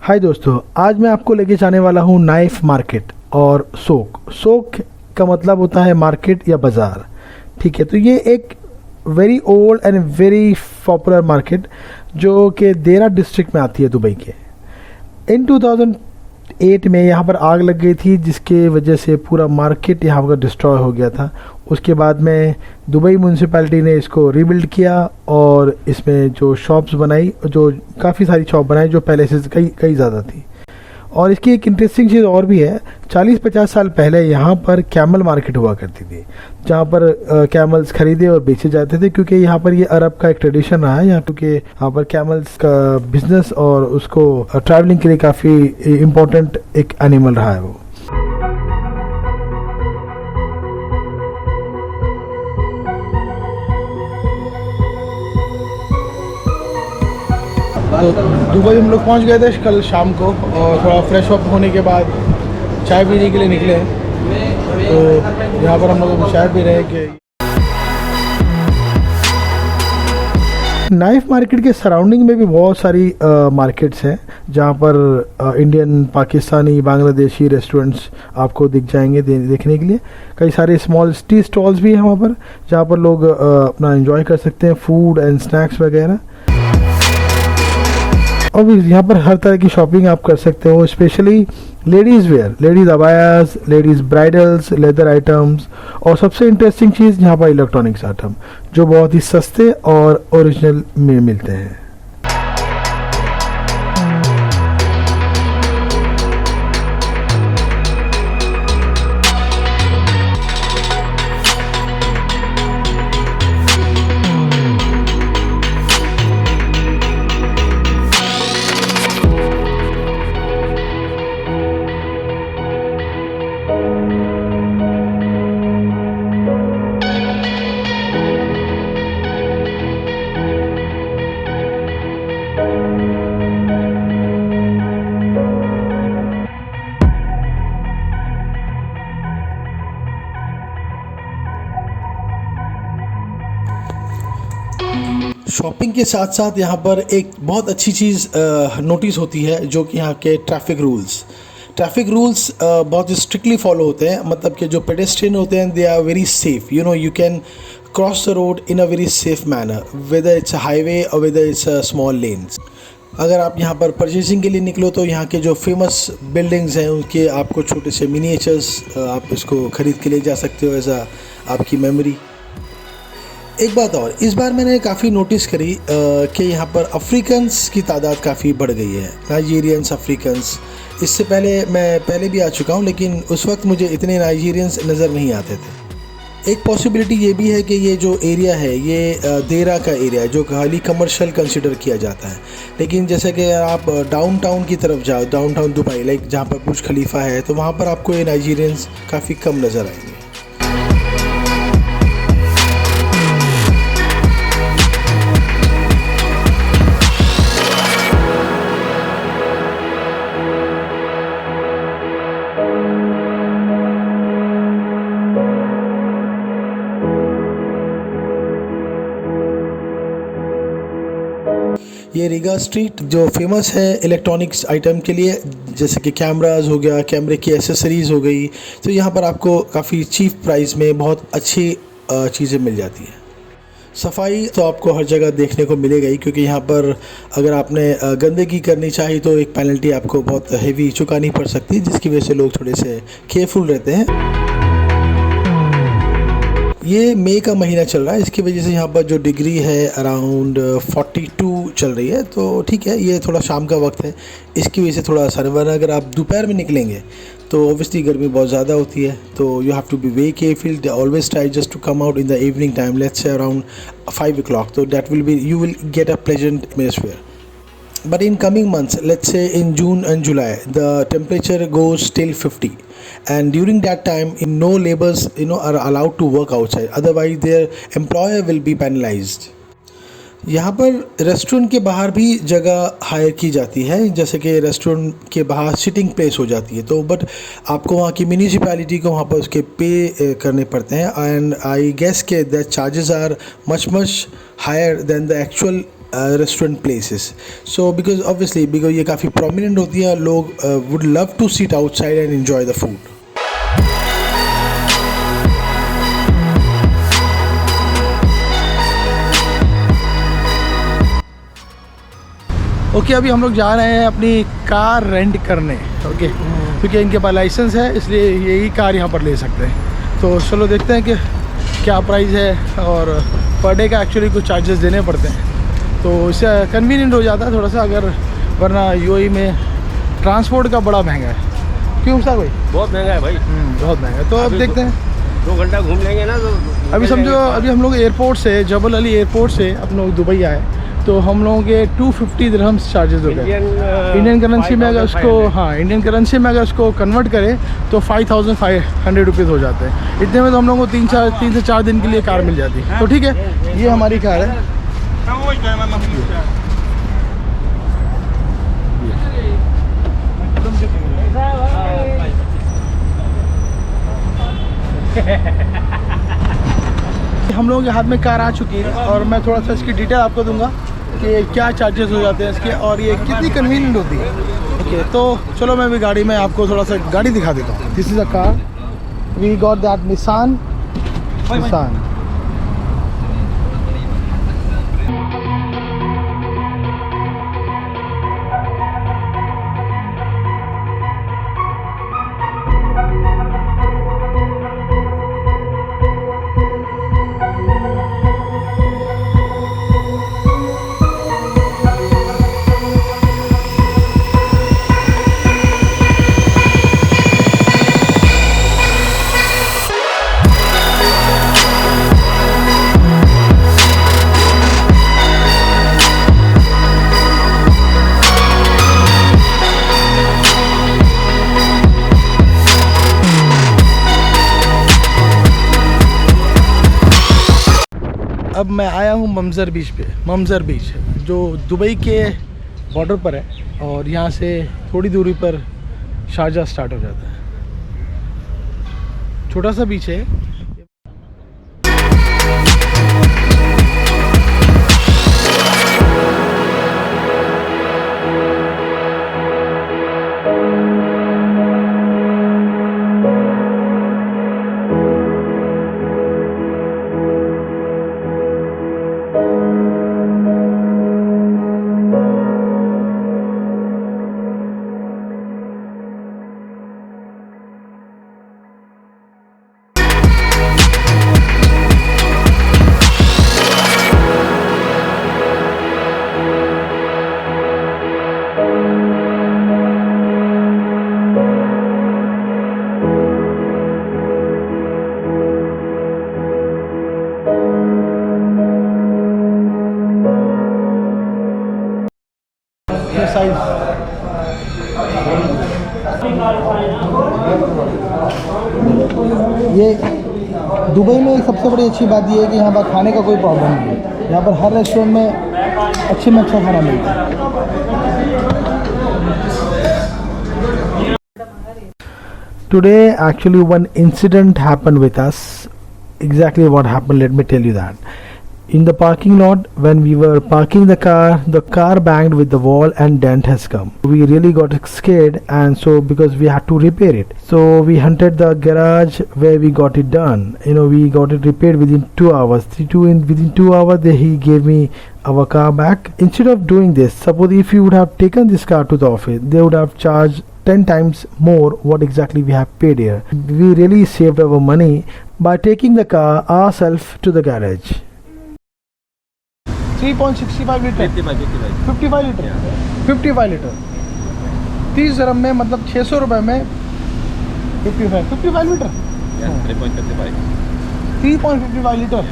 हाय दोस्तों, आज मैं आपको लेके जाने वाला हूँ नाइफ मार्केट और सोक। सोक का मतलब होता है मार्केट या बाज़ार। ठीक है, तो ये एक very old and very popular market जो कि देरा डिस्ट्रिक्ट में आती है दुबई के। इन 2008 में यहाँ पर आग लग गई थी जिसके वजह से पूरा मार्केट यहाँ पर डिस्ट्रॉय हो गया था। उसके बाद में दुबई म्यूनसिपैलिटी ने इसको रीबिल्ड किया और इसमें जो शॉप्स बनाई, जो काफ़ी सारी शॉप बनाई जो पहले से कई ज़्यादा थी। और इसकी एक इंटरेस्टिंग चीज़ और भी है, 40-50 साल पहले यहाँ पर कैमल मार्केट हुआ करती थी जहाँ पर कैमल्स खरीदे और बेचे जाते थे, क्योंकि यहाँ पर ये अरब का एक ट्रेडिशन रहा है यहाँ, क्योंकि यहाँ पर कैमल्स का बिजनेस और उसको ट्रैवलिंग के लिए काफ़ी इम्पोर्टेंट एक एनिमल रहा है वो। तो दुबई हम लोग पहुंच गए थे कल शाम को और थोड़ा फ्रेश अप होने के बाद चाय पीने के लिए निकले। तो यहाँ पर हम लोग चाय पी रहे हैं कि नाइफ मार्केट के सराउंडिंग में भी बहुत सारी मार्केट्स हैं जहाँ पर इंडियन, पाकिस्तानी, बांग्लादेशी रेस्टोरेंट्स आपको दिख जाएंगे देखने के लिए। कई सारे स्मॉल टी स्टॉल्स भी हैं वहाँ पर जहाँ पर लोग अपना एंजॉय कर सकते हैं, फूड एंड स्नैक्स वगैरह। और यहाँ पर हर तरह की शॉपिंग आप कर सकते हो, specially ladies where, ladies abayas, ladies bridals, leather items और सबसे इंटरेस्टिंग चीज़ यहाँ पर इलेक्ट्रॉनिक्स आइटम जो बहुत ही सस्ते और ओरिजिनल में मिलते हैं। शॉपिंग के साथ साथ यहाँ पर एक बहुत अच्छी चीज़ नोटिस होती है जो कि यहाँ के ट्रैफिक रूल्स बहुत स्ट्रिक्टली फॉलो होते हैं। मतलब कि जो पेडेस्ट्रियन होते हैं they are very safe, you can cross the road in a very safe manner, whether it's a highway or whether it's a small lanes. अगर आप यहाँ पर परचेजिंग के लिए निकलो तो यहाँ के जो फेमस बिल्डिंग्स हैं उनके आपको छोटे से मिनिएचर्स आप इसको ख़रीद के ले जा सकते हो एज आपकी मेमोरी। एक बात और, इस बार मैंने काफ़ी नोटिस करी कि यहाँ पर अफ्रीकन्स की तादाद काफ़ी बढ़ गई है, नाइजीरियंस, अफ्रीकन्स। इससे पहले मैं पहले भी आ चुका हूँ लेकिन उस वक्त मुझे इतने नाइजीरियंस नज़र नहीं आते थे। एक पॉसिबिलिटी ये भी है कि ये जो एरिया है ये देरा का एरिया है जो खाली कमर्शियल कंसिडर किया जाता है, लेकिन जैसे कि आप डाउनटाउन की तरफ जाओ, डाउनटाउन दुबई लाइक जहाँ पर बुर्ज खलीफा है, तो वहाँ पर आपको ये नाइजीरियंस काफ़ी कम नज़र आएंगे। ये रीगा स्ट्रीट जो फेमस है इलेक्ट्रॉनिक्स आइटम के लिए, जैसे कि कैमराज हो गया, कैमरे की एसेसरीज़ हो गई, तो यहाँ पर आपको काफ़ी चीप प्राइस में बहुत अच्छी चीज़ें मिल जाती है। सफाई तो आपको हर जगह देखने को मिलेगा ही, क्योंकि यहाँ पर अगर आपने गंदगी करनी चाहिए तो एक पेनल्टी आपको बहुत हेवी चुकानी पड़ सकती है, जिसकी वजह से लोग थोड़े से केयरफुल रहते हैं। ये मई का महीना चल रहा है, इसकी वजह से यहाँ पर जो डिग्री है अराउंड 42 चल रही है, तो ठीक है, ये थोड़ा शाम का वक्त है, इसकी वजह से थोड़ा आसान है। वरना अगर आप दोपहर में निकलेंगे तो ऑब्वियसली गर्मी बहुत ज़्यादा होती है, तो you have to be very careful. Always try just to come out in the evening time, let's say around 5 o'clock, तो that will be, you will get a pleasant atmosphere. But in coming months, let's say in June and July, the temperature goes till 50, and during that time, no laborers are allowed to work outside. Otherwise, their employer will be penalized. यहाँ पर restaurant के बाहर भी जगह higher की जाती है, जैसे कि रेस्टोरेंट के बाहर सिटिंग प्लेस हो जाती है, तो बट आपको वहाँ की म्यूनिसिपैलिटी को वहाँ पर उसके पे करने पड़ते हैं, एंड आई गेस के the charges are much higher than the actual restaurant places. So because obviously because ये काफ़ी प्रोमिनेंट होती है, लोग would love to sit outside and enjoy the food. Okay अभी हम लोग जा रहे हैं अपनी कार रेंट करने. ओके क्योंकि इनके पास लाइसेंस है इसलिए यही कार यहाँ पर ले सकते हैं. तो चलो देखते हैं कि क्या प्राइस है, और पर डे का एक्चुअली कुछ चार्जेस देने पड़ते हैं, तो इससे कन्वीनियंट हो जाता है थोड़ा सा. अगर वरना यूएई में ट्रांसपोर्ट का बड़ा महंगा है. क्यों सर भाई? बहुत महंगा है भाई. बहुत महंगा है. तो अब देखते हैं 2 घंटा घूम लेंगे ना तो अभी समझो अभी हम लोग एयरपोर्ट से जबल अली एयरपोर्ट से हम लोग दुबई आए, तो हम लोगों के 250 दिरहम्स चार्जेस हो गए इंडियन करेंसी में. अगर उसको इंडियन करेंसी में अगर उसको कन्वर्ट करें तो 5500 रुपीज़ हो जाते हैं. इतने में तो हम लोगों को 3 से 4 दिन के लिए कार मिल जाती है. तो ठीक है, ये हमारी कार है. हम लोगों के हाथ में कार आ चुकी है, और मैं थोड़ा सा इसकी डिटेल आपको दूंगा कि क्या चार्जेस हो जाते हैं इसके, और ये कितनी कन्वीनियंट होती है. ओके तो चलो मैं भी गाड़ी में आपको थोड़ा सा गाड़ी दिखा देता हूँ. This is a car, we got that Nissan. अब मैं आया हूँ ममज़र बीच पे. ममज़र बीच जो दुबई के बॉर्डर पर है, और यहाँ से थोड़ी दूरी पर शारजा स्टार्ट हो जाता है. छोटा सा बीच है. ये दुबई में सबसे बड़ी अच्छी बात ये है कि यहाँ पर खाने का कोई प्रॉब्लम नहीं है. यहाँ पर हर रेस्टोरेंट में अच्छे में अच्छा खाना मिलता है. Today actually one incident happened with us. Exactly what happened, let me tell you that. In the parking lot, when we were parking the car banged with the wall and dent has come. We really got scared, and so because we had to repair it, so we hunted the garage where we got it done. We got it repaired within 2 hours. Within 2 hours, he gave me our car back. Instead of doing this, suppose if you would have taken this car to the office, they would have charged 10 times more what exactly we have paid here. We really saved our money by taking the car ourselves to the garage. 3.65 litre 55 litre 55 litre 30 दिरहम में, मतलब 600 रुपये में 55 litre 3.55 litre.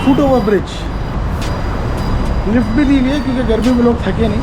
Foot over bridge, lift भी दी हुई है क्योंकि गर्मी में लोग थके नहीं.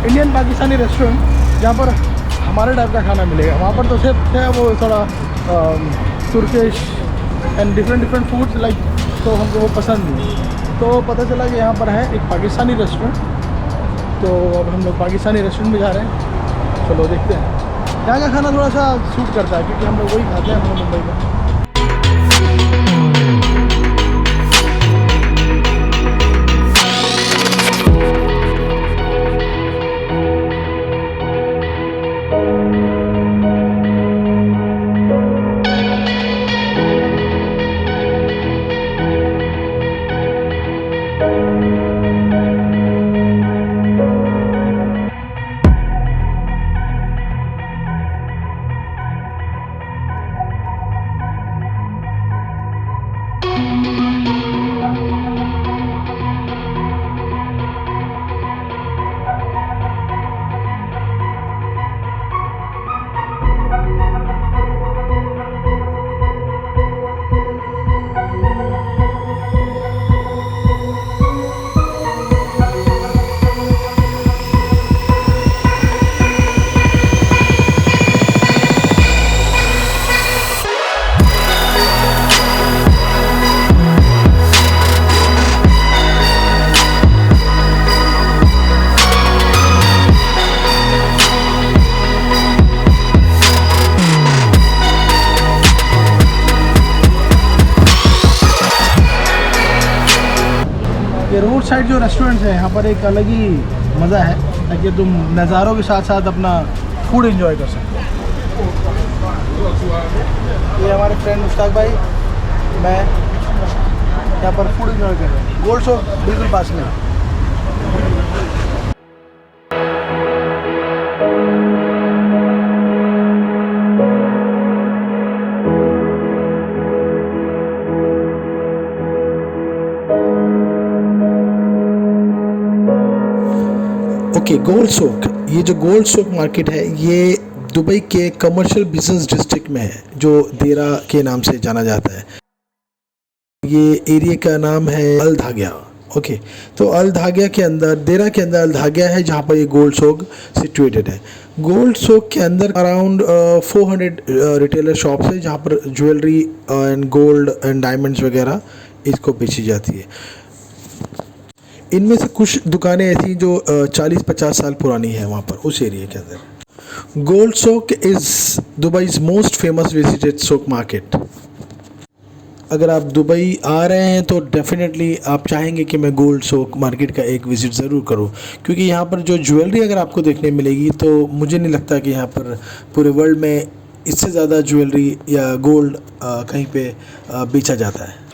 इंडियन पाकिस्तानी रेस्टोरेंट जहाँ पर हमारे टाइप का खाना मिलेगा। वहाँ पर तो सिर्फ है वो थोड़ा Turkish and different foods like, तो हमको वो पसंद नहीं। तो पता चला कि यहाँ पर है एक पाकिस्तानी रेस्टोरेंट, तो अब हम लोग पाकिस्तानी रेस्टोरेंट में जा रहे हैं। चलो देखते हैं। यहाँ का खाना थोड़ा सा सूट करता है क्योंकि हम लोग वही खाते हैं हम लोग मुंबई में। ये रोड साइड जो रेस्टोरेंट्स हैं यहाँ पर एक अलग ही मज़ा है, ताकि तुम नज़ारों के साथ साथ अपना फूड एंजॉय कर सकते हो। ये हमारे फ्रेंड मुश्ताक भाई, मैं यहाँ पर फूड एंजॉय कर रहे हैं। गोल्ड शॉप बिल्कुल पास में। ओके, गोल्ड सोक, ये जो गोल्ड सोक मार्केट है ये दुबई के कमर्शियल बिजनेस डिस्ट्रिक्ट में है, जो देरा के नाम से जाना जाता है। ये एरिया का नाम है अल धागिया। ओके, तो अल धागिया के अंदर, देरा के अंदर अल धागिया है जहाँ पर ये गोल्ड सोक सिचुएटेड है। गोल्ड सोक के अंदर अराउंड 400 रिटेलर शॉप्स है जहाँ पर jewellery and gold and diamonds वगैरह इसको बेची जाती है। इनमें से कुछ दुकानें ऐसी जो 40-50 साल पुरानी है वहाँ पर, उस एरिया के अंदर। Gold souk is Dubai's most famous visited souk market. अगर आप दुबई आ रहे हैं तो डेफिनेटली आप चाहेंगे कि मैं गोल्ड सोक मार्केट का एक विज़िट ज़रूर करूं, क्योंकि यहाँ पर जो ज्वेलरी अगर आपको देखने मिलेगी तो मुझे नहीं लगता कि यहाँ पर पूरे वर्ल्ड में इससे ज़्यादा ज्वेलरी या गोल्ड कहीं पे बेचा जाता है।